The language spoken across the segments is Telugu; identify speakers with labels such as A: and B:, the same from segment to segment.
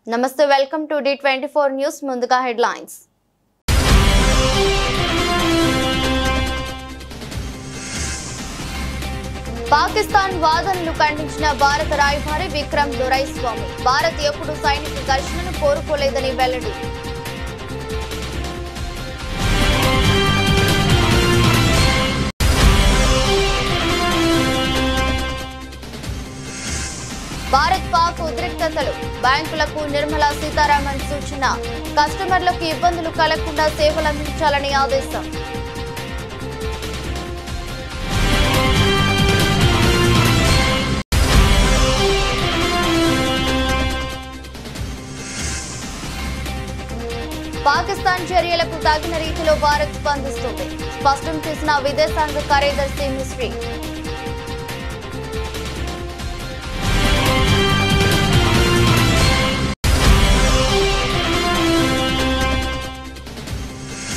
A: నమస్తే వెల్కమ్ టు D24 న్యూస్ ముందుగా హెడ్లైన్స్ పాకిస్తాన్ వాదనలు ఖండించిన భారత రాయబారి విక్రమ్ దొరైస్వామి భారత్ ఎప్పుడు సైనిక ఘర్షణను కోరుకోలేదని వెల్లడి భారత్ పాక్ ఉద్రిక్తతలు బ్యాంకులకు నిర్మలా సీతారామన్ సూచన కస్టమర్లకు ఇబ్బందులు కలగకుండా సేవలు అందించాలని ఆదేశం పాకిస్తాన్ చర్యలకు తగిన రీతిలో భారత్ స్పందిస్తుంది స్పష్టం చేసిన విదేశాంగ కార్యదర్శి మిస్రీ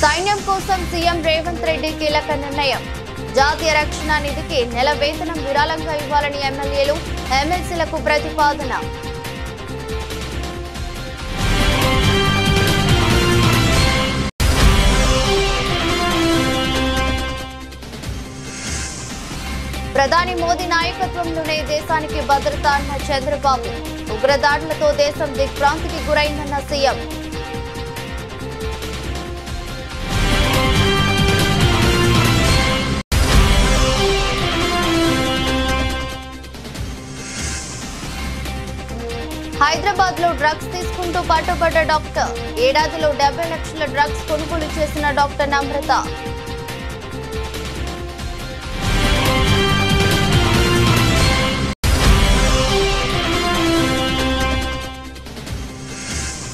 A: సైన్యం కోసం సీఎం రేవంత్ రెడ్డి కీలక నిర్ణయం జాతీయ రక్షణ నిధికి నెల వేతనం విరాళంగా ఇవ్వాలని ఎమ్మెల్యేలు ఎమ్మెల్సీలకు ప్రతిపాదన ప్రధాని మోదీ నాయకత్వంలోనే దేశానికి భద్రత అన్న చంద్రబాబు ఉగ్రదాడులతో దేశం దిగ్భ్రాంతికి గురైందన్న సీఎం హైదరాబాద్ లో డ్రగ్స్ తీసుకుంటూ పట్టుబడ్డ డాక్టర్ ఏడాదిలో 70 లక్షల డ్రగ్స్ కొనుగోలు చేసిన డాక్టర్ నమ్రత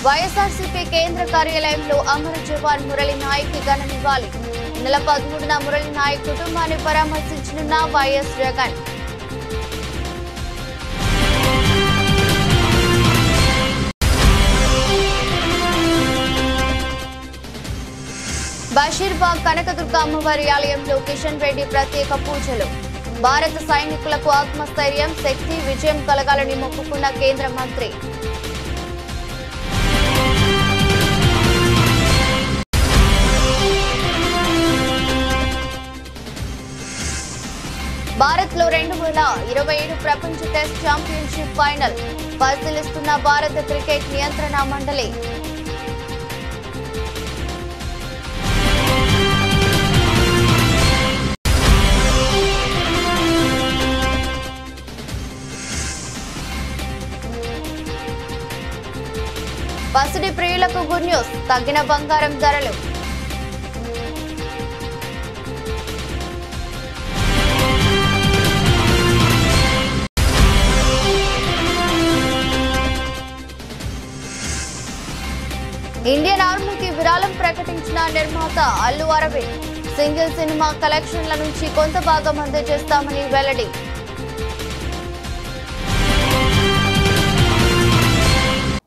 A: వైఎస్ఆర్సీపీ కేంద్ర కార్యాలయంలో అమర జవాన్ మురళి నాయక్ ఘన నివాళి నెల 13న మురళి నాయక్ కుటుంబాన్ని పరామర్శించనున్న వైఎస్ జగన్ బషీర్బాగ్ కనకదుర్గ అమ్మవారి ఆలయంలో కిషన్ రెడ్డి ప్రత్యేక పూజలు భారత సైనికులకు ఆత్మస్థైర్యం శక్తి విజయం కలగాలని మొక్కుకున్న కేంద్ర మంత్రి భారత్ లో 2027 ప్రపంచ టెస్ట్ ఛాంపియన్షిప్ ఫైనల్ పరిశీలిస్తున్న భారత క్రికెట్ నియంత్రణ మండలి పసిడి ప్రియులకు గుడ్ న్యూస్ తగ్గిన బంగారం ధరలు ఇండియన్ ఆర్మీకి విరాళం ప్రకటించిన నిర్మాత అల్లు అరవింద్ సింగిల్ సినిమా కలెక్షన్ల నుంచి కొంత భాగం అందజేస్తామని వెల్లడి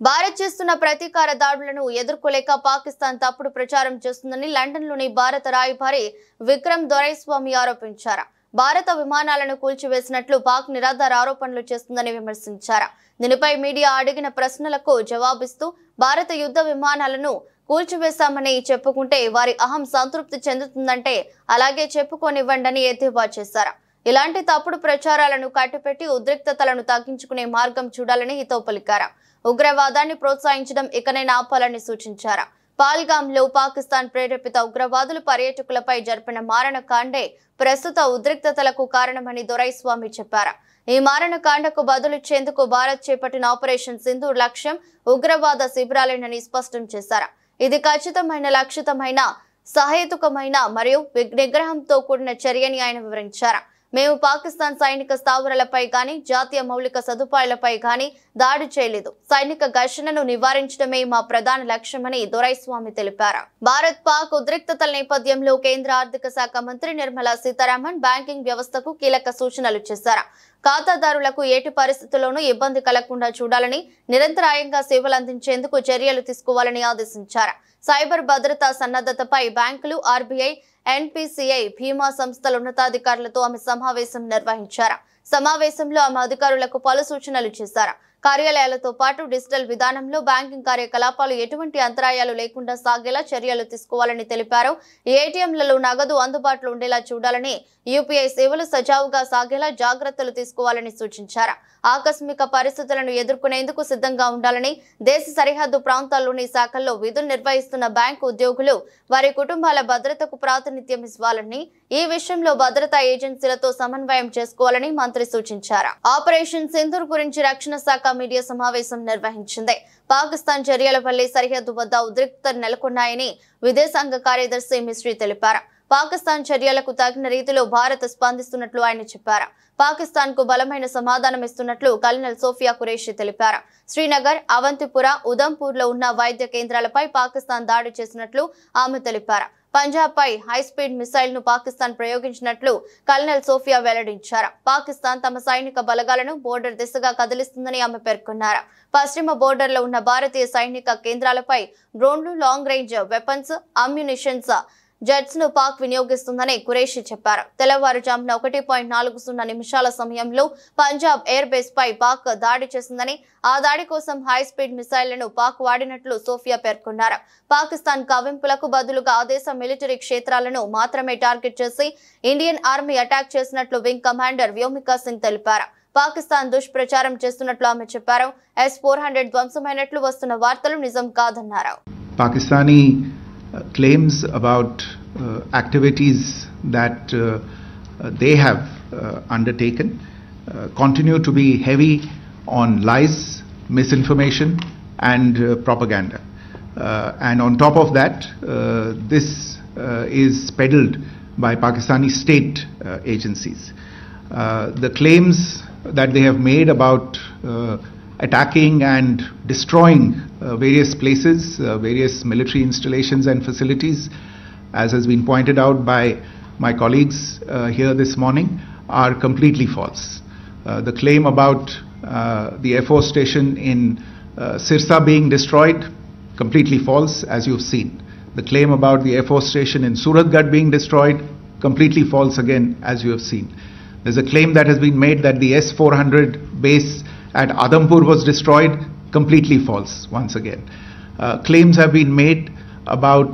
A: భారత్ చేస్తున్న ప్రతీకార దాడులను ఎదుర్కోలేక పాకిస్తాన్ తప్పుడు ప్రచారం చేస్తుందని లండన్లోని భారత రాయబారి విక్రమ్ దొరైస్వామి ఆరోపించారు భారత విమానాలను కూల్చివేసినట్లు పాక్ నిరాధార ఆరోపణలు చేస్తుందని విమర్శించారు దీనిపై మీడియా అడిగిన ప్రశ్నలకు జవాబిస్తూ భారత యుద్ధ విమానాలను కూల్చివేశామని చెప్పుకుంటే వారి అహం సంతృప్తి చెందుతుందంటే అలాగే చెప్పుకోనివ్వండని ఎద్దేవా చేశారు ఇలాంటి తప్పుడు ప్రచారాలను కట్టిపెట్టి ఉద్రిక్తతలను తగ్గించుకునే మార్గం చూడాలని హితవు పలికారు ఉగ్రవాదాన్ని ప్రోత్సహించడం ఇకనైనా ఆపాలని సూచించారు పాల్గాంలో పాకిస్తాన్ ప్రేరేపిత ఉగ్రవాదులు పర్యాటకులపై జరిపిన మారణకాండే ప్రస్తుత ఉద్రిక్తతలకు కారణమని దొరైస్వామి చెప్పారు ఈ మారణకాండకు బదులిచ్చేందుకు భారత్ చేపట్టిన ఆపరేషన్ సింధూర్ లక్ష్యం ఉగ్రవాద శిబిరాలేనని స్పష్టం చేశారు ఇది ఖచ్చితమైన లక్షితమైన సహేతుకమైన మరియు నిగ్రహంతో కూడిన చర్యని ఆయన వివరించారు మేము పాకిస్తాన్ సైనిక స్థావరాలపై గాని జాతీయ మౌలిక సదుపాయాలపై గాని దాడి చేయలేదు సైనిక ఘర్షణను నివారించడమే మా ప్రధాన లక్ష్యమని దొరైస్వామి తెలిపారు భారత్ పాక్ ఉద్రిక్తతల నేపథ్యంలో కేంద్ర ఆర్థిక శాఖ మంత్రి నిర్మలా సీతారామన్ బ్యాంకింగ్ వ్యవస్థకు కీలక సూచనలు చేశారు ఖాతాదారులకు ఏటి పరిస్థితుల్లోనూ ఇబ్బంది కలగకుండా చూడాలని నిరంతరాయంగా సేవలు అందించేందుకు చర్యలు తీసుకోవాలని ఆదేశించారు సైబర్ భద్రతా సన్నద్ధతపై బ్యాంకులు ఆర్బీఐ ఎన్పీసీఐ భీమా సంస్థల ఉన్నతాధికారులతో ఆమె సమావేశం నిర్వహించారు సమావేశంలో ఆమె అధికారులకు పలు సూచనలు చేశారు కార్యాలయాలతో పాటు డిజిటల్ విధానంలో బ్యాంకింగ్ కార్యకలాపాలు ఎటువంటి అంతరాయాలు లేకుండా సాగేలా చర్యలు తీసుకోవాలని తెలిపారు. ఏటీఎంలలో నగదు అందుబాటులో ఉండేలా చూడాలని, యూపీఐ సేవలు సజావుగా సాగేలా జాగ్రత్తలు తీసుకోవాలని సూచించారు. ఆకస్మిక పరిస్థితులను ఎదుర్కొనేందుకు సిద్ధంగా ఉండాలని, దేశ సరిహద్దు ప్రాంతాల్లోని శాఖల్లో విధులు నిర్వహిస్తున్న బ్యాంకు ఉద్యోగులు వారి కుటుంబాల భద్రతకు ప్రాతినిధ్యం ఇవ్వాలని, ఈ విషయంలో భద్రతా ఏజెన్సీలతో సమన్వయం చేసుకోవాలని మంత్రి సూచించారు. ఆపరేషన్ సింధూర్ గురించి రక్షణ శాఖ మీడియా సమావేశం నిర్వహించింది. పాకిస్తాన్ చర్యల వల్లే సరిహద్దు వద్ద ఉద్రిక్తతలు నెలకొన్నాయని విదేశాంగ కార్యదర్శి మిస్రీ తెలిపారు. పాకిస్తాన్ చర్యలకు తగిన రీతిలో భారత్ స్పందిస్తున్నట్లు ఆయన చెప్పారు. పాకిస్తాన్ కు బలమైన సమాధానం ఇస్తున్నట్లు కల్నల్ సోఫియా ఖురేషి తెలిపారు. శ్రీనగర్, అవంతిపుర, ఉదంపూర్ లో ఉన్న వైద్య కేంద్రాలపై పాకిస్తాన్ దాడి చేసినట్లు ఆమె తెలిపారు. పంజాబ్ పై హైస్పీడ్ మిసైల్ ను పాకిస్తాన్ ప్రయోగించినట్లు కల్నల్ సోఫియా వెల్లడించారు. పాకిస్తాన్ తమ సైనిక బలగాలను బోర్డర్ దిశగా కదిలిస్తుందని ఆమె పేర్కొన్నారు. పశ్చిమ బోర్డర్ లో ఉన్న భారతీయ సైనిక కేంద్రాలపై డ్రోన్లు, లాంగ్ రేంజ్ వెపన్స్, అమ్యునిషన్స్, జెట్స్ ను పాక్ వినియోగిస్తుందని ఖురేషి చెప్పారు. తెల్లవారుజామున 1.40 నిమిషాల సమయంలో పంజాబ్ ఎయిర్ బేస్ పై పాక్ దాడి చేసిందని, ఆ దాడి కోసం హై స్పీడ్ మిసైళ్లను పాక్ వాడినట్లు సోఫియా పేర్కొన్నారు. పాకిస్తాన్ కవ్వింపులకు బదులుగా ఆ దేశ మిలిటరీ క్షేత్రాలను మాత్రమే టార్గెట్ చేసి ఇండియన్ ఆర్మీ అటాక్ చేసినట్లు వింగ్ కమాండర్ వ్యోమికా సింగ్ తెలిపారు. పాకిస్తాన్ దుష్ప్రచారం చేస్తున్నట్లు ఆమె చెప్పారు. S-400 ధ్వంసమైనట్లు వస్తున్న వార్తలు నిజం కాదన్నారు.
B: Pakistani claims about activities that they have undertaken continue to be heavy on lies, misinformation and propaganda. And on top of that, this is peddled by Pakistani state agencies. The claims that they have made about attacking and destroying various places, various military installations and facilities, as has been pointed out by my colleagues here this morning, are completely false. The claim about the Air Force station in Sirsa being destroyed, completely false, as you've seen. The claim about the Air Force station in Suratgarh being destroyed, completely false again, as you have seen. There's a claim that has been made that the S-400 base at Adampur was destroyed, completely false once again. Claims have been made about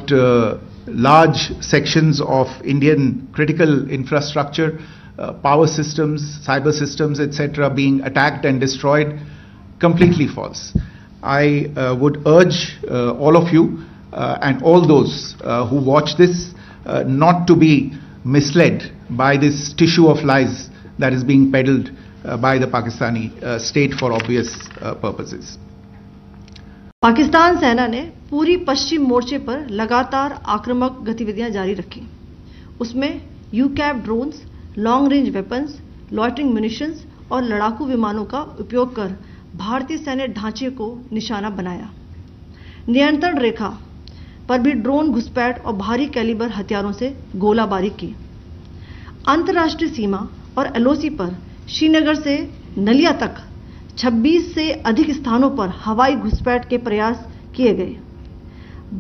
B: large sections of Indian critical infrastructure, power systems, cyber systems, etc. being attacked and destroyed, completely false. I would urge all of you and all those who watch this not to be misled by this tissue of lies that is being peddled by the Pakistani state for obvious purposes.
C: Pakistan सेना ने पूरी पश्चिम मोर्चे पर लगातार आक्रामक गतिविधियां जारी रखी। उसमें यूकैप drones, long range weapons, loitering munitions और लड़ाकू विमानों का उपयोग कर भारतीय सैन्य ढांचे को निशाना बनाया। नियंत्रण रेखा पर भी ड्रोन घुसपैठ और भारी कैलिबर हथियारों से गोलाबारी की। अंतर्राष्ट्रीय सीमा और एलओसी पर श्रीनगर से नलिया तक 26 से अधिक स्थानों पर हवाई घुसपैठ के प्रयास किए गए।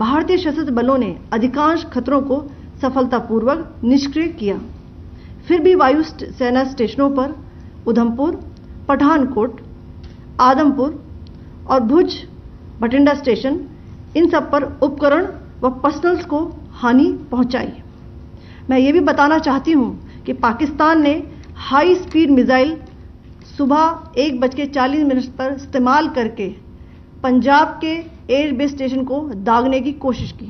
C: भारतीय सशस्त्र बलों ने अधिकांश खतरों को सफलतापूर्वक निष्क्रिय किया। फिर भी वायु सेना स्टेशनों पर उधमपुर, पठानकोट, आदमपुर और भुज बठिंडा स्टेशन, इन सब पर उपकरण व पर्सनल्स को हानि पहुंचाई। मैं ये भी बताना चाहती हूं कि पाकिस्तान ने हाई स्पीड मिसाइल सुबह 1:40 पर इस्तेमाल करके पंजाब के एयरबेस स्टेशन को दागने की कोशिश की।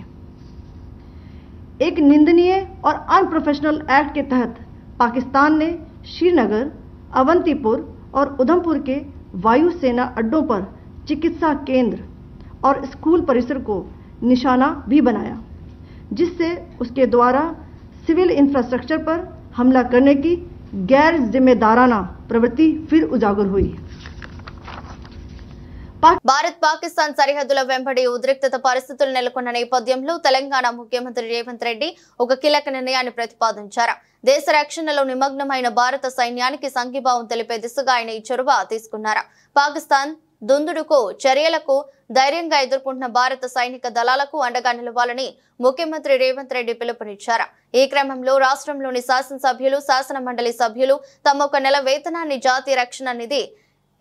C: एक निंदनीय और अनप्रोफेशनल एक्ट के तहत पाकिस्तान ने श्रीनगर, अवंतीपुर और उधमपुर के वायुसेना अड्डों पर चिकित्सा केंद्र और स्कूल परिसर को निशाना भी बनाया, जिससे उसके द्वारा सिविल इंफ्रास्ट्रक्चर पर हमला करने की गैर जिम्मेदाराना प्रवृत्ति फिर उजागर हुई।
A: భారత్ పాకిస్తాన్ సరిహద్దుల వెంబడి ఉద్రిక్తత పరిస్థితులు నెలకొన్న నేపథ్యంలో తెలంగాణ ముఖ్యమంత్రి రేవంత్ రెడ్డి ఒక కీలక నిర్ణయాన్ని ప్రతిపాదించారు. దేశ రక్షణలో నిమగ్నమైన భారత సైన్యానికి సంఘీభావం తెలిపే దిశగా ఆయన ఈ చొరవ తీసుకున్నారు. పాకిస్తాన్ దుందుడుకు చర్యలకు ధైర్యంగా ఎదుర్కొంటున్న భారత సైనిక దళాలకు అండగా నిలవాలని ముఖ్యమంత్రి రేవంత్ రెడ్డి పిలుపునిచ్చారు. ఈ క్రమంలో రాష్ట్రంలోని శాసనసభ్యులు, శాసన మండలి సభ్యులు తమ 1 నెల వేతనాన్ని జాతీయ రక్షణ నిధి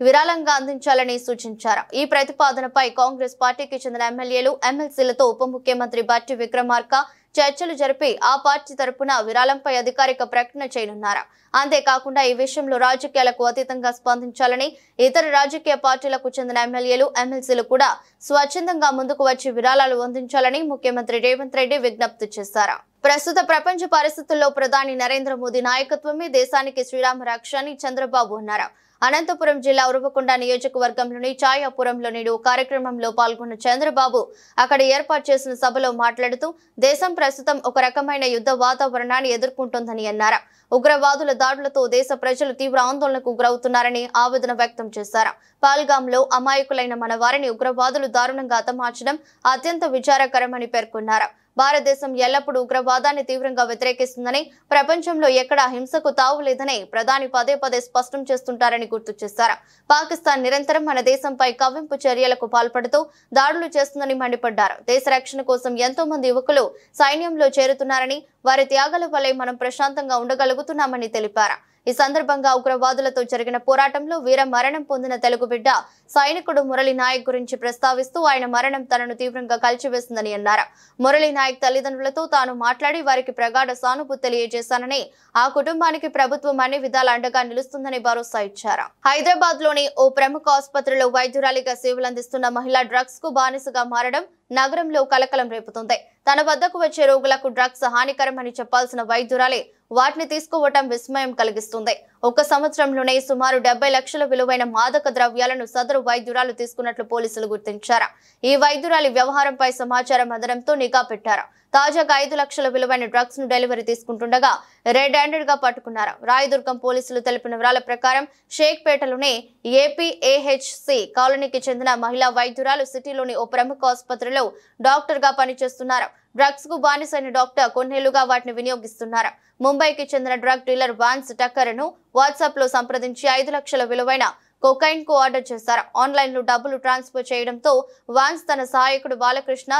A: విరాళంగా అందించాలని సూచించారు. ఈ ప్రతిపాదనపై కాంగ్రెస్ పార్టీకి చెందిన ఎమ్మెల్యేలు, ఎమ్మెల్సీలతో ఉప ముఖ్యమంత్రి బట్టి విక్రమార్క చర్చలు జరిపి ఆ పార్టీ తరపున విరాళంపై అధికారిక ప్రకటన చేయనున్నారు. అంతేకాకుండా ఈ విషయంలో రాజకీయాలకు అతీతంగా స్పందించాలని, ఇతర రాజకీయ పార్టీలకు చెందిన ఎమ్మెల్యేలు, ఎమ్మెల్సీలు కూడా స్వచ్ఛందంగా ముందుకు వచ్చి విరాళాలు అందించాలని ముఖ్యమంత్రి రేవంత్ రెడ్డి విజ్ఞప్తి చేశారు. ప్రస్తుత ప్రపంచ పరిస్థితుల్లో ప్రధాని నరేంద్ర మోదీ నాయకత్వమే దేశానికి శ్రీరామ రక్ష అని చంద్రబాబు అన్నారు. అనంతపురం జిల్లా ఉరవకొండ నియోజకవర్గంలోని ఛాయాపురంలో నేడు కార్యక్రమంలో పాల్గొన్న చంద్రబాబు అక్కడ ఏర్పాటు చేసిన సభలో మాట్లాడుతూ దేశం ప్రస్తుతం ఒక రకమైన యుద్ధ వాతావరణాన్ని ఎదుర్కొంటోందని అన్నారు. ఉగ్రవాదుల దాడులతో దేశ ప్రజలు తీవ్ర ఆందోళనకు గురవుతున్నారని ఆవేదన వ్యక్తం చేశారు. పాల్గాంలో అమాయకులైన మన వారిని ఉగ్రవాదులు దారుణంగా హతమార్చడం అత్యంత విచారకరమని పేర్కొన్నారు. భారతదేశం ఎల్లప్పుడూ ఉగ్రవాదాన్ని తీవ్రంగా వ్యతిరేకిస్తుందని, ప్రపంచంలో ఎక్కడా హింసకు తావు లేదని ప్రధాని పదే పదే స్పష్టం చేస్తుంటారని గుర్తు చేశారు. పాకిస్తాన్ నిరంతరం మన దేశంపై కవ్వింపు చర్యలకు పాల్పడుతూ దాడులు చేస్తుందని మండిపడ్డారు. దేశ రక్షణ కోసం ఎంతో మంది యువకులు సైన్యంలో చేరుతున్నారని, వారి త్యాగాల వల్లే మనం ప్రశాంతంగా ఉండగలుగుతున్నామని తెలిపారు. ఈ సందర్భంగా ఉగ్రవాదులతో జరిగిన పోరాటంలో వీర మరణం పొందిన తెలుగు బిడ్డ సైనికుడు మురళీ నాయక్ గురించి ప్రస్తావిస్తూ ఆయన మరణం తనను తీవ్రంగా కలిచివేసిందని అన్నారు. మురళీ నాయక్ తల్లిదండ్రులతో తాను మాట్లాడి వారికి ప్రగాఢ సానుభూతి తెలియజేశానని, ఆ కుటుంబానికి ప్రభుత్వం అన్ని విధాల అండగా నిలుస్తుందని భరోసా ఇచ్చారు. హైదరాబాద్ లోని ఓ ప్రముఖ ఆసుపత్రిలో వైద్యురాలిగా సేవలందిస్తున్న మహిళ డ్రగ్స్ కు బానిసగా మారడం నగరంలో కలకలం రేపుతుంది. తన వద్దకు వచ్చే రోగులకు డ్రగ్స్ హానికరమని చెప్పాల్సిన వైద్యురాలే వాటిని తీసుకోవటం విస్మయం కలిగిస్తుంది. ఒక సంవత్సరంలోనే సుమారు 70 లక్షల విలువైన మాదక ద్రవ్యాలను సదరు వైద్యురాలు తీసుకున్నట్లు పోలీసులు గుర్తించారు. ఈ వైద్యురాలి వ్యవహారంపై సమాచారం అందడంతో నిఘా పెట్టారు. తాజాగా 5 లక్షల విలువైన డ్రగ్స్ ను డెలివరీ తీసుకుంటుండగా రెడ్ హ్యాండెడ్ గా పట్టుకున్నారు. రాయదుర్గం పోలీసులు తెలిపిన వివరాల ప్రకారం షేక్పేటలోని ఏపీఏహెచ్సి కాలనీకి చెందిన మహిళా వైద్యురాలు సిటీలోని ఓ ప్రముఖ ఆసుపత్రిలో డాక్టర్ గా పనిచేస్తున్నారు. డ్రగ్స్ కు బానిసైన డాక్టర్ కొన్నేళ్లుగా వాటిని వినియోగిస్తున్నారు. ముంబైకి చెందిన డ్రగ్ డీలర్ వాన్స్ టక్కర్ ను వాట్సాప్ లో సంప్రదించి 5 లక్షల విలువైన కొకైన్ కు ఆర్డర్ చేశారు. ఆన్లైన్ లో డబ్బులు ట్రాన్స్ఫర్ చేయడంతో వాన్స్ తన సహాయకుడు బాలకృష్ణ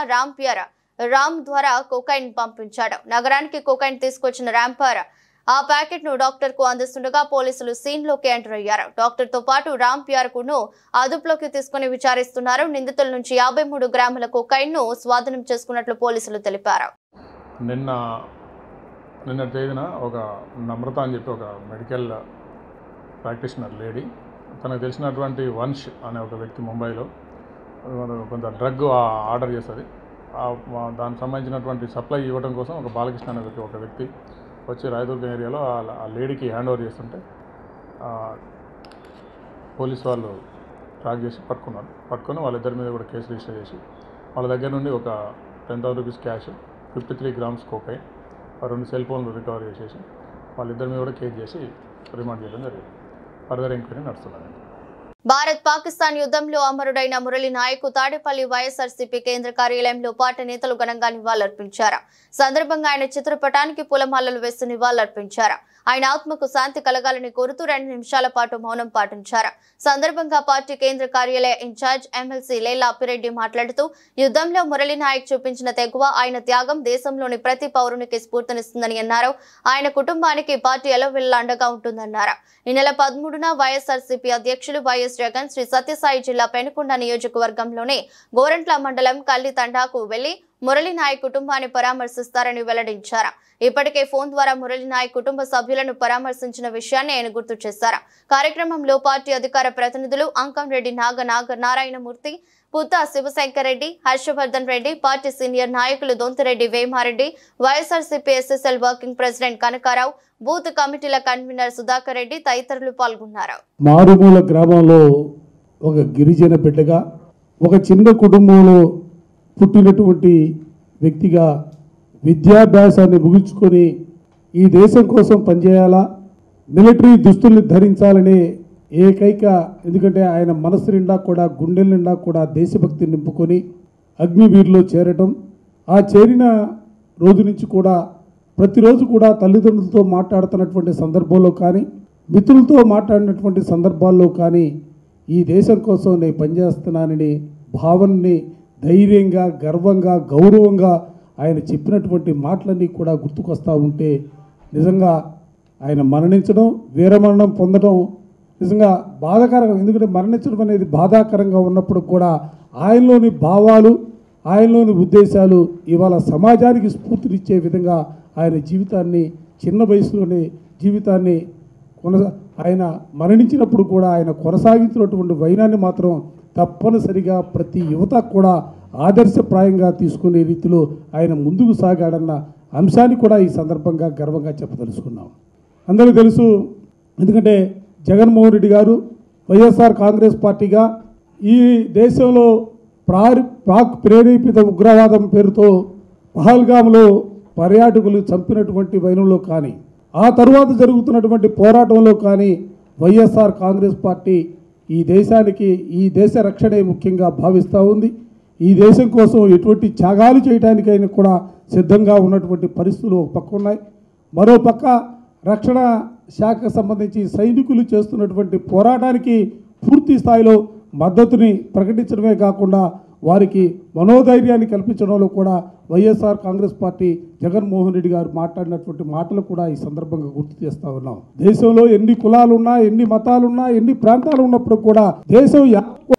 A: రామ్ ద్వారా కొకైన్ పంపించాడు. నగరానికి కొకైన్ తీసుకొచ్చిన రాంపర్ ఆ ప్యాకెట్ ను డాక్టర్ కు అందిస్తుండగా పోలీసులు సీన్ లోకి ఎంటర్ అయ్యారు. డాక్టర్ తో పాటు రాంపియర్ ను అదుపులోకి తీసుకుని విచారిస్తున్నారు. నిందితుల నుంచి 53 గ్రాముల కొకైన్ ను స్వాధీనం చేసుకున్నట్లు పోలీసులు తెలిపారు.
D: నిన్న తేదీన ఒక నమ్రత అని చెప్పి ఒక మెడికల్ ప్రాక్టీషనర్ లేడీ, తనకు తెలిసినటువంటి వంశ్ అనే ఒక వ్యక్తి ముంబైలో కొంత డ్రగ్ ఆర్డర్ చేస్తుంది. దానికి సంబంధించినటువంటి సప్లై ఇవ్వడం కోసం ఒక బాలకృష్ణ అనే ఒక వ్యక్తి వచ్చి రాయదుర్గం ఏరియాలో ఆ లేడీకి హ్యాండ్ ఓవర్ చేస్తుంటే పోలీస్ వాళ్ళు ట్రాక్ చేసి పట్టుకొని వాళ్ళిద్దరి మీద కూడా కేసు రిజిస్టర్ చేసి వాళ్ళ దగ్గర నుండి ఒక 10,000 rupees cash, 53 grams cocaine, 2 cell ఫోన్లు రికవర్ చేసేసి వాళ్ళిద్దరి మీద కూడా కేసు చేసి రిమాండ్ చేయడం జరిగింది. ఫర్దర్ ఎంక్వైరీ నడుస్తున్నది.
A: భారత్ పాకిస్తాన్ యుద్ధంలో అమరుడైన మురళీ నాయక్ తాడేపల్లి వైఎస్ఆర్సీపీ కేంద్ర కార్యాలయంలో పార్టీ నేతలు ఘనంగా నివాళులర్పించారు. సందర్భంగా ఆయన చిత్రపటానికి పూలమాలలు వేసి నివాళులర్పించారు. ఆయన ఆత్మకు శాంతి కలగాలని కోరుతూ 2 నిమిషాల పాటు మౌనం పాటించారు. సందర్భంగా పార్టీ కేంద్ర కార్యాలయ ఇన్ఛార్జ్ ఎమ్మెల్సీ లేలా అప్పిరెడ్డి మాట్లాడుతూ యుద్ధంలో మురళీ నాయక్ చూపించిన తెగువ, ఆయన త్యాగం దేశంలోని ప్రతి పౌరునికి స్ఫూర్తినిస్తుందని అన్నారు. ఆయన కుటుంబానికి పార్టీ ఎల్లవెల్లా అండగా ఉంటుందన్నారు. ఈ నెల 13న వైఎస్ఆర్సీపీ అధ్యక్షులు వైఎస్ జగన్ శ్రీ సత్యసాయి జిల్లా పెనుకొండ నియోజకవర్గంలోని గోరంట్ల మండలం కల్లి తండాకు వెళ్లి మురళీ నాయక్ కుటుంబాన్ని పరామర్శిస్తారని వెల్లడించారు. ఇప్పటికే ఫోన్ ద్వారా మురళీ నాయక్ కుటుంబ సభ్యులను పరామర్శించిన విషయాన్ని ఆయన గుర్తు చేశారు. కార్యక్రమంలో పార్టీ అధికార ప్రతినిధులు అంకంరెడ్డి నారాయణమూర్తి, పుత్త శివశంకర్ రెడ్డి, హర్షవర్ధన్ రెడ్డి, పార్టీ సీనియర్ నాయకులు Dontireddy Vemareddy, YSRCP SSL working president Kanakarao, booth కమిటీల కన్వీనర్ సుధాకర్ రెడ్డి తదితరులు పాల్గొన్నారు.
E: మారుమూల గ్రామంలో ఒక గిరిజన బిడ్డగా, ఒక చిన్న కుటుంబంలో పుట్టినటువంటి వ్యక్తిగా విద్యాభ్యాసాన్ని ముగించుకొని ఈ దేశం కోసం పనిచేయాలా, మిలిటరీ దుస్తుల్ని ధరించాలనే ఏకైక, ఎందుకంటే ఆయన మనసు నిండా కూడా, గుండెల నిండా కూడా దేశభక్తి నింపుకొని అగ్నివీరులో చేరటం, ఆ చేరిన రోజు నుంచి కూడా ప్రతిరోజు కూడా తల్లిదండ్రులతో మాట్లాడుతున్నటువంటి సందర్భంలో కానీ, మిత్రులతో మాట్లాడినటువంటి సందర్భాల్లో కానీ ఈ దేశం కోసం నేను పనిచేస్తున్నానని భావనని ధైర్యంగా, గర్వంగా, గౌరవంగా ఆయన చెప్పినటువంటి మాటలన్నీ కూడా గుర్తుకొస్తూ ఉంటే నిజంగా ఆయన మరణించడం, వీరమరణం పొందడం నిజంగా బాధాకరంగా, ఎందుకంటే మరణించడం అనేది బాధాకరంగా ఉన్నప్పుడు కూడా ఆయనలోని భావాలు, ఆయనలోని ఉద్దేశాలు ఇవాళ సమాజానికి స్ఫూర్తినిచ్చే విధంగా ఆయన జీవితాన్ని, చిన్న వయసులోనే జీవితాన్ని ఆయన మరణించినప్పుడు కూడా ఆయన కొనసాగించినటువంటి వైనాన్ని మాత్రం తప్పనిసరిగా ప్రతి యువత కూడా ఆదర్శప్రాయంగా తీసుకునే రీతిలో ఆయన ముందుకు సాగాడన్న అంశాన్ని కూడా ఈ సందర్భంగా గర్వంగా చెప్పదలుచుకున్నాం. అందరికీ తెలుసు, ఎందుకంటే జగన్మోహన్ రెడ్డి గారు వైఎస్ఆర్ కాంగ్రెస్ పార్టీగా ఈ దేశంలో పాక్ ప్రేరేపిత ఉగ్రవాదం పేరుతో పహల్గామ్లో పర్యాటకులు చంపినటువంటి వైనంలో కానీ, ఆ తరువాత జరుగుతున్నటువంటి పోరాటంలో కానీ వైఎస్ఆర్ కాంగ్రెస్ పార్టీ ఈ దేశానికి, ఈ దేశ రక్షణే ముఖ్యంగా భావిస్తూ ఉంది. ఈ దేశం కోసం ఎటువంటి త్యాగాలు చేయడానికైనా కూడా సిద్ధంగా ఉన్నటువంటి పరిస్థితులు ఒక పక్క ఉన్నాయి. మరో పక్క రక్షణ శాఖకు సంబంధించి సైనికులు చేస్తున్నటువంటి పోరాటానికి పూర్తి స్థాయిలో మద్దతుని ప్రకటించడమే కాకుండా వారికి మనోధైర్యాన్ని కల్పించడంలో కూడా వైఎస్ఆర్ కాంగ్రెస్ పార్టీ జగన్మోహన్ రెడ్డి గారు మాట్లాడినటువంటి మాటలు కూడా ఈ సందర్భంగా గుర్తు చేస్తూ ఉన్నాం. దేశంలో ఎన్ని కులాలున్నా, ఎన్ని మతాలున్నా, ఎన్ని ప్రాంతాలు ఉన్నప్పుడు కూడా దేశం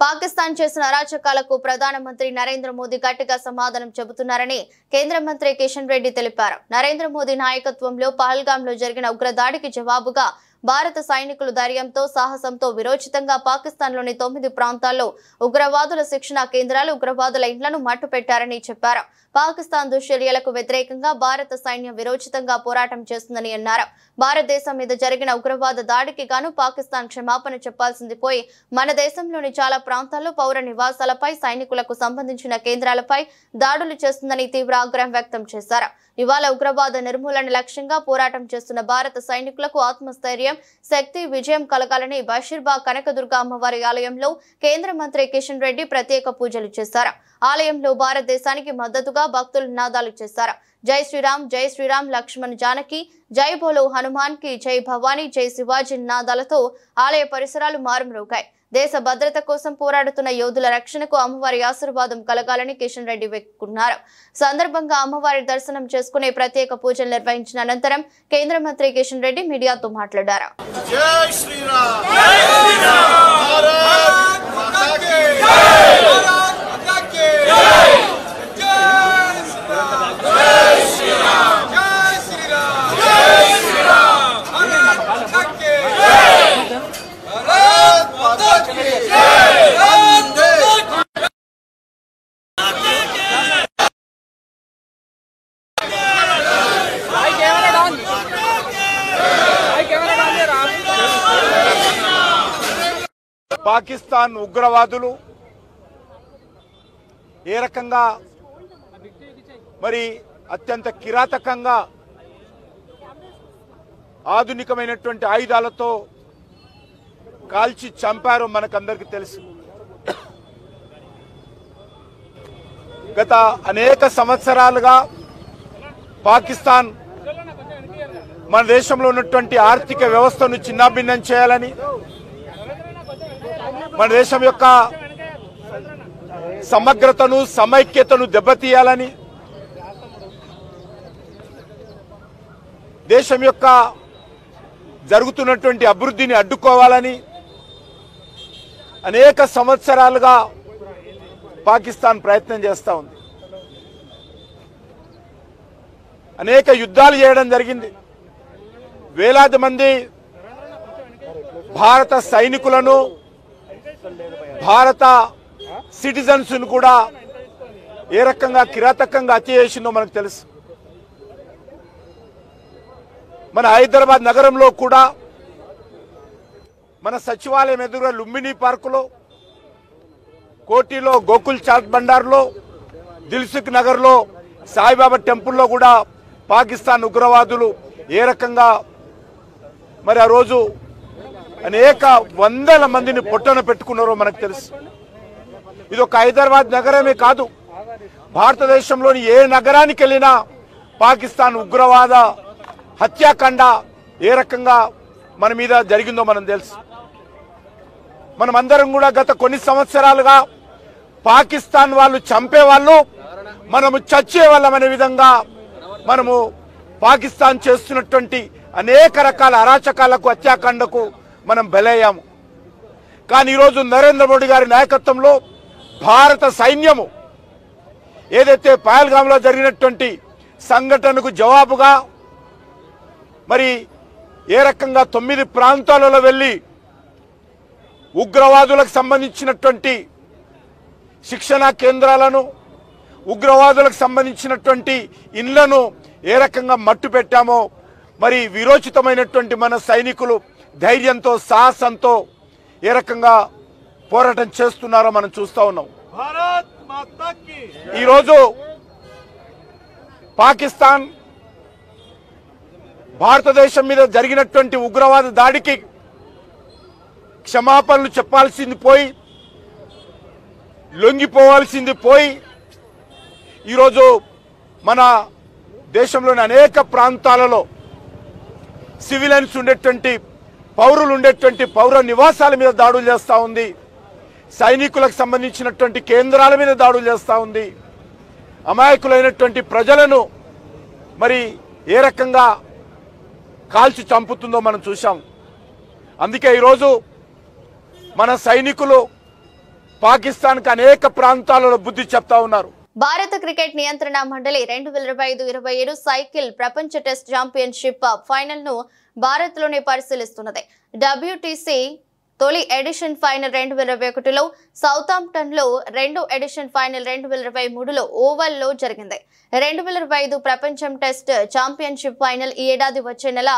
A: పాకిస్తాన్ చేసిన అరాచకాలకు ప్రధానమంత్రి నరేంద్ర మోదీ గట్టిగా సమాధానం చెబుతున్నారని కేంద్ర మంత్రి కిషన్ రెడ్డి తెలిపారు. నరేంద్ర మోదీ నాయకత్వంలో పహల్గాంలో జరిగిన ఉగ్రదాడికి జవాబుగా భారత సైనికులు ధైర్యంతో, సాహసంతో విరోచితంగా పాకిస్తాన్లోని 9 ప్రాంతాల్లో ఉగ్రవాదుల శిక్షణా కేంద్రాలు, ఉగ్రవాదుల ఇండ్లను మట్టుపెట్టారని చెప్పారు. పాకిస్తాన్ దుశ్చర్యలకు వ్యతిరేకంగా భారత సైన్యం విరోచితంగా పోరాటం చేస్తుందని అన్నారు. భారతదేశం మీద జరిగిన ఉగ్రవాద దాడికి గాను పాకిస్తాన్ క్షమాపణ చెప్పాల్సింది పోయి మన దేశంలోని చాలా ప్రాంతాల్లో పౌర నివాసాలపై, సైనికులకు సంబంధించిన కేంద్రాలపై దాడులు చేస్తుందని తీవ్ర ఆగ్రహం వ్యక్తం చేశారు. ఇవాళ ఉగ్రవాద నిర్మూలన లక్ష్యంగా పోరాటం చేస్తున్న భారత సైనికులకు ఆత్మస్థైర్యం, శక్తి, విజయం కలగాలని బషీర్బాగ్ కనకదుర్గ అమ్మవారి ఆలయంలో కేంద్ర మంత్రి కిషన్ రెడ్డి ప్రత్యేక పూజలు చేశారు. ఆలయంలో భారతదేశానికి మద్దతుగా భక్తులు నినాదాలు చేశారు. జై శ్రీరామ్, జై శ్రీరామ్, లక్ష్మణ్ జానకి, జై బోలో హనుమాన్ కి, జై భవానీ, జై శివాజీ నినాదాలతో ఆలయ పరిసరాలు మారుమ్రోగాయి. దేశ భద్రత కోసం పోరాడుతున్న యోధుల రక్షణకు అమ్మవారి ఆశీర్వాదం కలగాలని కిషన్ రెడ్డి వేడుకున్నారు. సందర్భంగా అమ్మవారి దర్శనం చేసుకునే ప్రత్యేక పూజలు నిర్వహించిన అనంతరం కేంద్ర మంత్రి కిషన్ రెడ్డి మీడియాతో మాట్లాడారు.
F: జై శ్రీరామ్, జై శ్రీరామ్, భారత్ మాతా కీ జై, భారత్ మాతా కీ జై, జై శ్రీరామ్, జై శ్రీరామ్, జై శ్రీరామ్, జై శ్రీరామ్, భారత్ మాతా కీ జై, భారత్ మాతా కీ జై, వందే
G: పాకిస్తాన్ ఉగ్రవాదులు ఏ రకంగా మరి అత్యంత కిరాతకంగా ఆధునికమైనటువంటి ఆయుధాలతో కాల్చి చంపారో మనకందరికీ తెలుసు. గత అనేక సంవత్సరాలుగా పాకిస్తాన్ మన దేశంలో ఉన్నటువంటి ఆర్థిక వ్యవస్థను చిన్నాభిన్నం చేయాలని, మన దేశం యొక్క సమగ్రతను, సమైక్యతను దెబ్బతీయాలని, దేశం యొక్క జరుగుతున్నటువంటి అభివృద్ధిని అడ్డుకోవాలని అనేక సంవత్సరాలుగా పాకిస్తాన్ ప్రయత్నం చేస్తూ ఉంది. అనేక యుద్ధాలు చేయడం జరిగింది. వేలాది మంది భారత సైనికులను, భారత సిటిజన్స్ ను కూడా ఏ రకంగా కిరాతకంగా హత్య చేసిందో మనకు తెలుసు. మన హైదరాబాద్ నగరంలో కూడా మన సచివాలయం ఎదురుగా లుంబిని పార్కులో, కోటిలో, గోకుల్ చాట్ బండార్లో, దిల్సుఖ్ నగర్లో, సాయిబాబా టెంపుల్లో కూడా పాకిస్తాన్ ఉగ్రవాదులు ఏ రకంగా మరి ఆ రోజు అనేక వందల మందిని పొట్టన పెట్టుకున్నారో మనకు తెలుసు. ఇది ఒక హైదరాబాద్ నగరమే కాదు, భారతదేశంలోని ఏ నగరానికి వెళ్ళినా పాకిస్తాన్ ఉగ్రవాద హత్యాకాండ ఏ రకంగా మన మీద జరిగిందో మనం తెలుసు. మనమందరం కూడా గత కొన్ని సంవత్సరాలుగా పాకిస్తాన్ వాళ్ళు చంపేవాళ్ళు, మనము చచ్చేవాళ్ళం అనే విధంగా మనము పాకిస్తాన్ చేస్తున్నటువంటి అనేక రకాల అరాచకాలకు, హత్యాకాండకు మనం బలయ్యాము. కానీ ఈరోజు నరేంద్ర మోడీ గారి నాయకత్వంలో భారత సైన్యము ఏదైతే పహల్గామ్లో జరిగినటువంటి సంఘటనకు జవాబుగా మరి ఏ రకంగా 9 ప్రాంతాలలో వెళ్ళి ఉగ్రవాదులకు సంబంధించినటువంటి శిక్షణా కేంద్రాలను, ఉగ్రవాదులకు సంబంధించినటువంటి ఇళ్లను ఏ రకంగా మట్టు పెట్టామో మరి విరోచితమైనటువంటి మన సైనికులు ధైర్యంతో, సాహసంతో ఏ రకంగా పోరాటం చేస్తున్నారో మనం చూస్తా ఉన్నాం. ఈరోజు పాకిస్తాన్ భారతదేశం మీద జరిగినటువంటి ఉగ్రవాద దాడికి క్షమాపణలు చెప్పాల్సింది పోయి, లొంగిపోవాల్సింది పోయి, ఈరోజు మన దేశంలోని అనేక ప్రాంతాలలో సివిలియన్స్ ఉండేటువంటి, పౌరులు ఉండేటువంటి పౌర నివాసాల మీద దాడులు చేస్తూ ఉంది. సైనికులకు సంబంధించినటువంటి కేంద్రాల మీద దాడులు చేస్తూ ఉంది. అమాయకులైనటువంటి ప్రజలను మరి ఏ రకంగా కాల్చి చంపుతుందో మనం చూసాం. అందుకే ఈరోజు మన సైనికులు పాకిస్తాన్కి అనేక ప్రాంతాలలో బుద్ధి చెప్తా ఉన్నారు.
A: భారత క్రికెట్ నియంత్రణ మండలి 2025-27 సైకిల్ ప్రపంచ టెస్ట్ ఛాంపియన్షిప్ ఫైనల్ ను భారత్ లోనే పరిశీలిస్తున్నది. WTC తొలి ఎడిషన్ ఫైనల్ 2021లో సౌతాంప్టన్ లో, రెండో ఎడిషన్ ఫైనల్ 2023లో ఓవల్ లో జరిగింది. 2025 ప్రపంచం టెస్ట్ ఛాంపియన్షిప్ ఫైనల్ ఈ ఏడాది వచ్చే నెల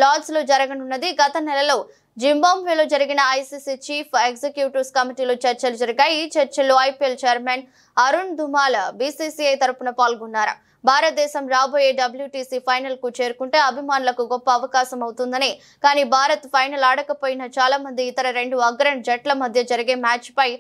A: లార్డ్స్ లో జరగనున్నది. గత నెలలో జింబాబ్వేలో జరిగిన ICC చీఫ్ ఎగ్జిక్యూటివ్స్ కమిటీలో చర్చలు జరిగాయి. ఈ చర్చల్లో IPL chairman Arun Dhumal BCCI తరపున పాల్గొన్నారు. భారతదేశం రాబోయే WTC ఫైనల్ కు చేరుకుంటే అభిమానులకు గొప్ప అవకాశం అవుతుందని, కానీ భారత్ ఫైనల్ ఆడకపోయినా చాలా మంది ఇతర 2 అగ్ర జట్ల మధ్య జరిగే మ్యాచ్ పై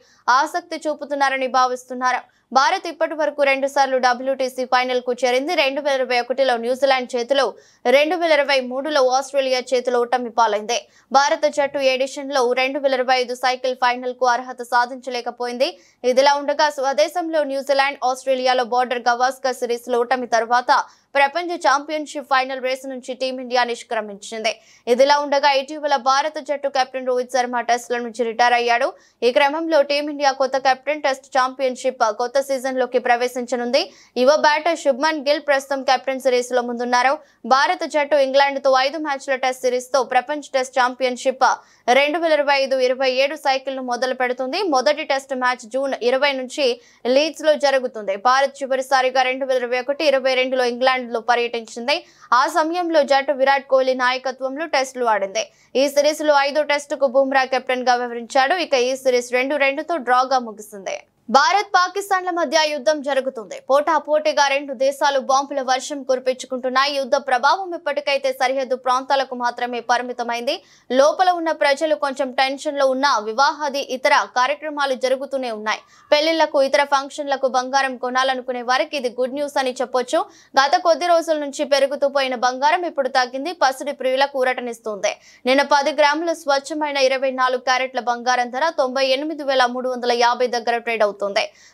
A: ఆసక్తి చూపుతున్నారని భావిస్తున్నారు. భారత్ ఇప్పటి వరకు 2 సార్లు WTC ఫైనల్ కు చేరింది. 2021లో న్యూజిలాండ్ చేతిలో, 2023లో ఆస్ట్రేలియా చేతిలో ఓటమి పాలైంది. భారత జట్టు ఎడిషన్ లో 2025 సైకిల్ ఫైనల్ కు అర్హత సాధించలేకపోయింది. ఇదిలా ఉండగా స్వదేశంలో న్యూజిలాండ్, ఆస్ట్రేలియాలో బోర్డర్ గవాస్కర్ సిరీస్ లో ఓటమి తర్వాత ప్రపంచ ఛాంపియన్షిప్ ఫైనల్ రేసు నుంచి టీమిండియా నిష్క్రమించింది. ఇదిలా ఉండగా ఇటీవల భారత జట్టు కెప్టెన్ రోహిత్ శర్మ టెస్టుల నుంచి రిటైర్ అయ్యాడు. ఈ క్రమంలో టీమిండియా కొత్త కెప్టెన్, టెస్ట్ ఛాంపియన్షిప్ కొత్త సీజన్ లోకి ప్రవేశించనుంది. యువ బ్యాటర్ శుభ్మన్ గిల్ ప్రస్తుతం కెప్టెన్ సిరీస్ లో ముందున్నారు. భారత జట్టు ఇంగ్లాండ్ తో 5 మ్యాచ్ల టెస్ట్ సిరీస్ తో ప్రపంచ టెస్ట్ ఛాంపియన్షిప్ 2025-27 సైకిల్ ను మొదలు పెడుతుంది. మొదటి టెస్ట్ మ్యాచ్ జూన్ 20 నుంచి లీడ్స్ లో జరుగుతుంది. భారత్ చివరిసారిగా 2021-22లో ఇంగ్లాండ్ లో పర్యటించింది. ఆ సమయంలో జట్టు విరాట్ కోహ్లీ నాయకత్వంలో టెస్టులు ఆడింది. ఈ సిరీస్ లో 5వ టెస్టుకు బుమ్రా కెప్టెన్ గా వ్యవహరించాడు. ఇక ఈ సిరీస్ 2-2తో డ్రాగా ముగిసింది. భారత్ పాకిస్తాన్ల మధ్య యుద్ధం జరుగుతుంది. పోటాపోటీగా 2 దేశాలు బాంబుల వర్షం కురిపించుకుంటున్నాయి. యుద్ధ ప్రభావం ఇప్పటికైతే సరిహద్దు ప్రాంతాలకు మాత్రమే పరిమితమైంది. లోపల ఉన్న ప్రజలు కొంచెం టెన్షన్ లో ఉన్న వివాహాది ఇతర కార్యక్రమాలు జరుగుతూనే ఉన్నాయి. పెళ్లిళ్లకు, ఇతర ఫంక్షన్లకు బంగారం కొనాలనుకునే వారికి ఇది గుడ్ న్యూస్ అని చెప్పొచ్చు. గత కొద్ది రోజుల నుంచి పెరుగుతూ పోయిన బంగారం ఇప్పుడు తగ్గింది. పసిడి ప్రియులకు ఊరటనిస్తుంది. నిన్న 10 గ్రాముల స్వచ్ఛమైన 24 క్యారెట్ల బంగారం ధర 98,350 దగ్గర ట్రేడ్ అవుతుంది.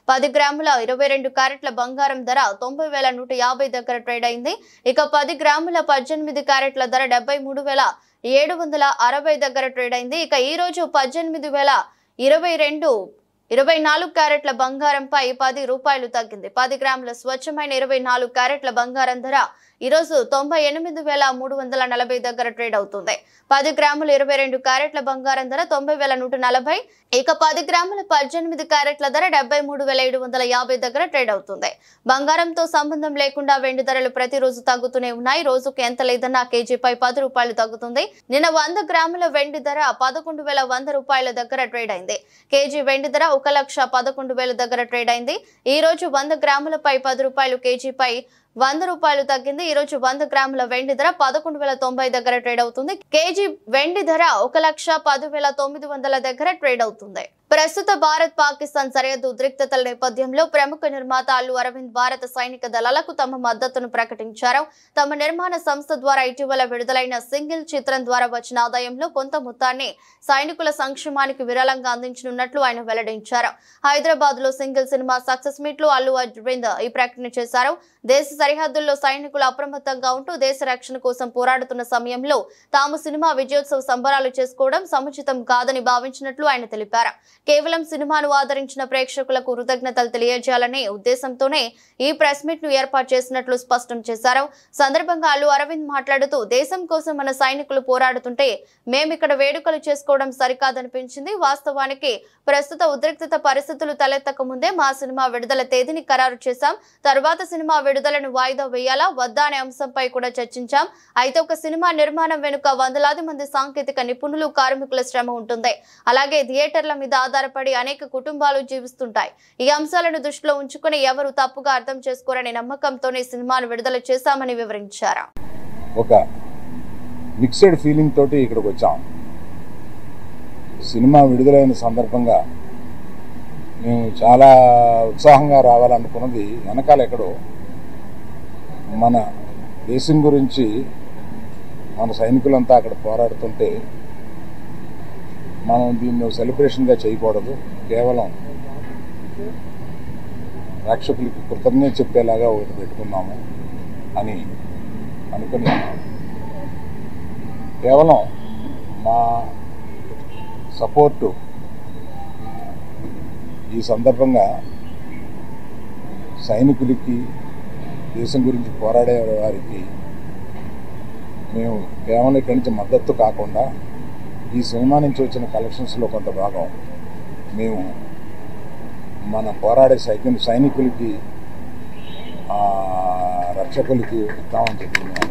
A: 10 గ్రాముల 22 క్యారెట్ల బంగారం ధర 90,150 దగ్గర ట్రేడ్ అయింది. ఇక 10 గ్రాముల 18 క్యారెట్ల ధర 73,760 దగ్గర ట్రేడ్ అయింది. ఇక ఈ రోజు 24 క్యారెట్ల బంగారంపై 10 రూపాయలు తగ్గింది. 10 గ్రాముల స్వచ్ఛమైన 24 క్యారెట్ల బంగారం ధర ఈరోజు 98,340 దగ్గర ట్రేడ్ అవుతుంది. 10 గ్రాముల 22 క్యారెట్ల బంగారం ధర 90,140. ఇక 10 గ్రాముల 18 క్యారెట్ల ధర 73,750 దగ్గర ట్రేడ్ అవుతుంది. బంగారంతో సంబంధం లేకుండా వెండి ధరలు ప్రతిరోజు తగ్గుతూనే ఉన్నాయి. రోజుకు ఎంత లేదన్నా కేజీపై 10 రూపాయలు తగ్గుతుంది. నిన్న 100 గ్రాముల వెండి ధర 11,100 రూపాయల దగ్గర ట్రేడ్ అయింది. కేజీ వెండి ధర 1,11,000 దగ్గర ట్రేడ్ అయింది. ఈ రోజు 100 గ్రాములపై 10 రూపాయలు కేజీపై 100 రూపాయలు తగ్గింది. ఈ రోజు 100 గ్రాముల వెండి ధర 11,090 దగ్గర ట్రేడ్ అవుతుంది. కేజీ వెండి ధర 1,10,900 దగ్గర ట్రేడ్ అవుతుంది. ప్రస్తుత భారత్ పాకిస్తాన్ సరిహద్దు ఉద్రిక్తతల నేపథ్యంలో ప్రముఖ నిర్మాత అల్లు అరవింద్ భారత సైనిక దళాలకు తమ మద్దతును ప్రకటించారు. తమ నిర్మాణ సంస్థ ద్వారా ఇటీవల విడుదలైన సింగిల్ చిత్రం ద్వారా వచ్చిన ఆదాయంలో కొంత మొత్తాన్ని సైనికుల సంక్షేమానికి విరాళంగా అందించనున్నట్లు ఆయన వెల్లడించారు. హైదరాబాద్ లో సింగిల్ సినిమా సక్సెస్ మీట్ లో అల్లు అరవింద్ ఈ ప్రకటన చేశారు. దేశ సరిహద్దుల్లో సైనికులు అప్రమత్తంగా ఉంటూ దేశ రక్షణ కోసం పోరాడుతున్న సమయంలో తాము సినిమా విజయోత్సవ సంబరాలు చేసుకోవడం సముచితం కాదని భావించినట్లు ఆయన తెలిపారు. కేవలం సినిమాను ఆదరించిన ప్రేక్షకులకు కృతజ్ఞతలు తెలియజేయాలనే ఉద్దేశంతోనే ఈ ప్రెస్ మీట్ ను ఏర్పాటు చేసినట్లు స్పష్టం చేశారు. సందర్భంగా అల్లు అరవింద్ మాట్లాడుతూ దేశం కోసం మన సైనికులు పోరాడుతుంటే మేమిక్కడ వేడుకలు చేసుకోవడం సరికాదనిపించింది. వాస్తవానికి ప్రస్తుత ఉద్రిక్తత పరిస్థితులు తలెత్తక ముందే మా సినిమా విడుదల తేదీని ఖరారు చేశాం. తర్వాత సినిమా విడుదలను వాయిదా వేయాలా వద్దా అనే అంశంపై కూడా చర్చించాం. అయితే ఒక సినిమా నిర్మాణం వెనుక వందలాది మంది సాంకేతిక నిపుణులు కార్మికుల శ్రమ ఉంటుంది. అలాగే థియేటర్ల మీద ఆధారపడి అనేక కుటుంబాలు జీవిస్తుంటాయి. ఈ అంశాలను దృష్టిలో ఉంచుకుని ఎవరు తప్పుగా అర్థం చేసుకోరనే నమ్మకంతోనే సినిమాను విడుదల చేశామని వివరించారు.
H: ఒక మిక్స్డ్ ఫీలింగ్ తోటి ఇక్కడికి వచ్చాం. సినిమా విడుదలైన సందర్భంగా మేము చాలా ఉత్సాహంగా రావాలనుకున్నది వెనకాల ఎక్కడో మన దేశం గురించి మన సైనికులంతా అక్కడ పోరాడుతుంటే మనం దీన్ని సెలబ్రేషన్గా చేయకూడదు, కేవలం ప్రేక్షకులకి కృతజ్ఞత చెప్పేలాగా ఒకటి పెట్టుకున్నాము అని అనుకుని కేవలం మా సపోర్టు ఈ సందర్భంగా సైనికులకి దేశం గురించి పోరాడే వారికి మేము కేవలం ఇక్కడి నుంచి మద్దతు కాకుండా ఈ సినిమా నుంచి వచ్చిన కలెక్షన్స్లో కొంత భాగం మేము మన పోరాడే సైనికులకి రక్షకులకి ఇద్దామని చెప్తున్నాము.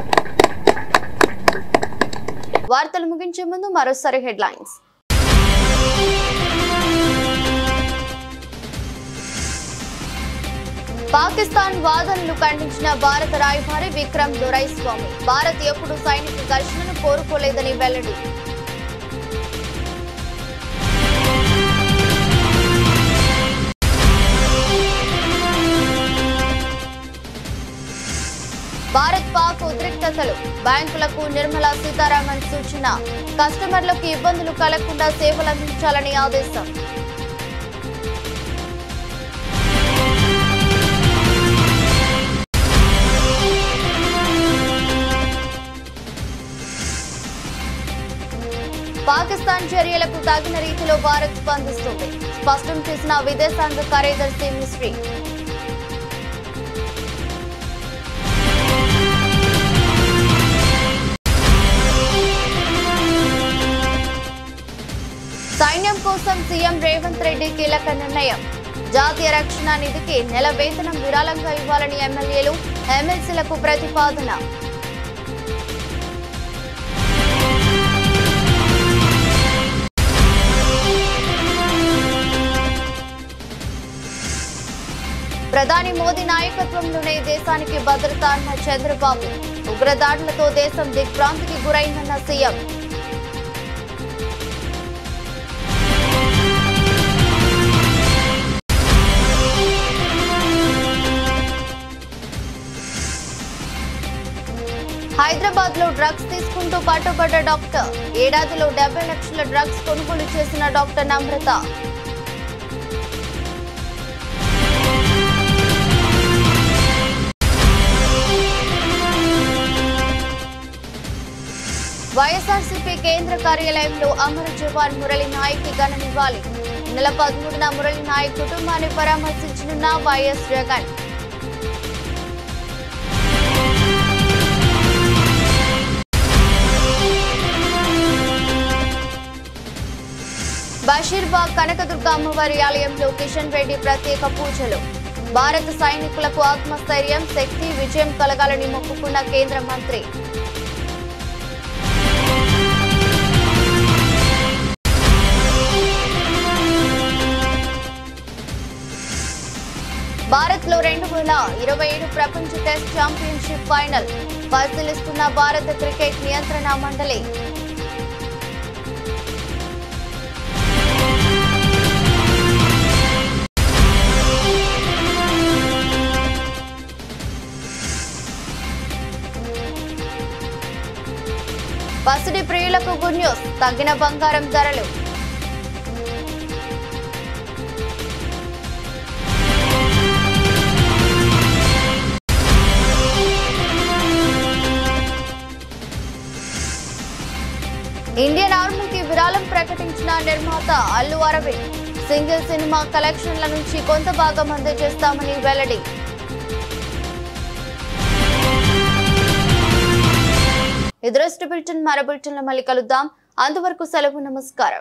A: వార్తలు ముగించే ముందు మరోసారి హెడ్లైన్స్. పాకిస్తాన్ వాదనలు ఖండించిన భారత రాయబారి విక్రమ్ దొరైస్వామి భారత్ ఎప్పుడు సైనిక ఘర్షణను కోరుకోలేదని వెల్లడి. భారత్ పాక్ ఉద్రిక్తతలు బ్యాంకులకు నిర్మలా సీతారామన్ సూచన కస్టమర్లకు ఇబ్బందులు కలగకుండా సేవలు అందించాలని ఆదేశం. పాకిస్తాన్ చర్యలకు తగిన రీతిలో భారత్ స్పందిస్తుంది స్పష్టం చేసిన విదేశాంగ కార్యదర్శి మిస్రీ. సైన్యం కోసం సీఎం రేవంత్ రెడ్డి కీలక నిర్ణయం. జాతీయ రక్షణ నిధికి నెల వేతనం విరాళంగా ఇవ్వాలని ఎమ్మెల్యేలు ఎమ్మెల్సీలకు ప్రతిపాదన. ప్రధాని మోదీ నాయకత్వంలోనే దేశానికి భద్రత అన్న చంద్రబాబు. ఉగ్రదాడులతో దేశం దిగ్భ్రాంతికి గురైందన్న సీఎం. హైదరాబాద్ లో డ్రగ్స్ తీసుకుంటూ పట్టుబడ్డ డాక్టర్. ఏడాదిలో 70 లక్షల డ్రగ్స్ కొనుగోలు చేసిన డాక్టర్ నమ్రత. వైఎస్ఆర్సీపీ కేంద్ర కార్యాలయంలో అమర జవాన్ మురళీ నాయక్ కి ఘన నివాళి. నెల 13న మురళీ నాయక్ కుటుంబాన్ని పరామర్శించనున్న వైఎస్ జగన్. బషీర్బాగ్ కనకదుర్గ అమ్మవారి ఆలయంలో కిషన్ రెడ్డి ప్రత్యేక పూజలు. భారత సైనికులకు ఆత్మస్థైర్యం, శక్తి, విజయం కలగాలని మొక్కుకున్న కేంద్ర మంత్రి. భారత్ లో 2027 ప్రపంచ టెస్ట్ ఛాంపియన్షిప్ ఫైనల్ పరిశీలిస్తున్న భారత క్రికెట్ నియంత్రణ మండలి. సబ్సిడీ ప్రియులకు గుడ్ న్యూస్, తగ్గిన బంగారం ధరలు. ఇండియన్ ఆర్మీకి విరాళం ప్రకటించిన నిర్మాత అల్లు అరవింద్. సింగిల్ సినిమా కలెక్షన్ల నుంచి కొంత భాగం అందజేస్తామని వెల్లడి. ఇది బులెటిన్. మరో బులెటిన్లో మళ్ళీ కలుద్దాం. అంతవరకు సెలవు. నమస్కారం.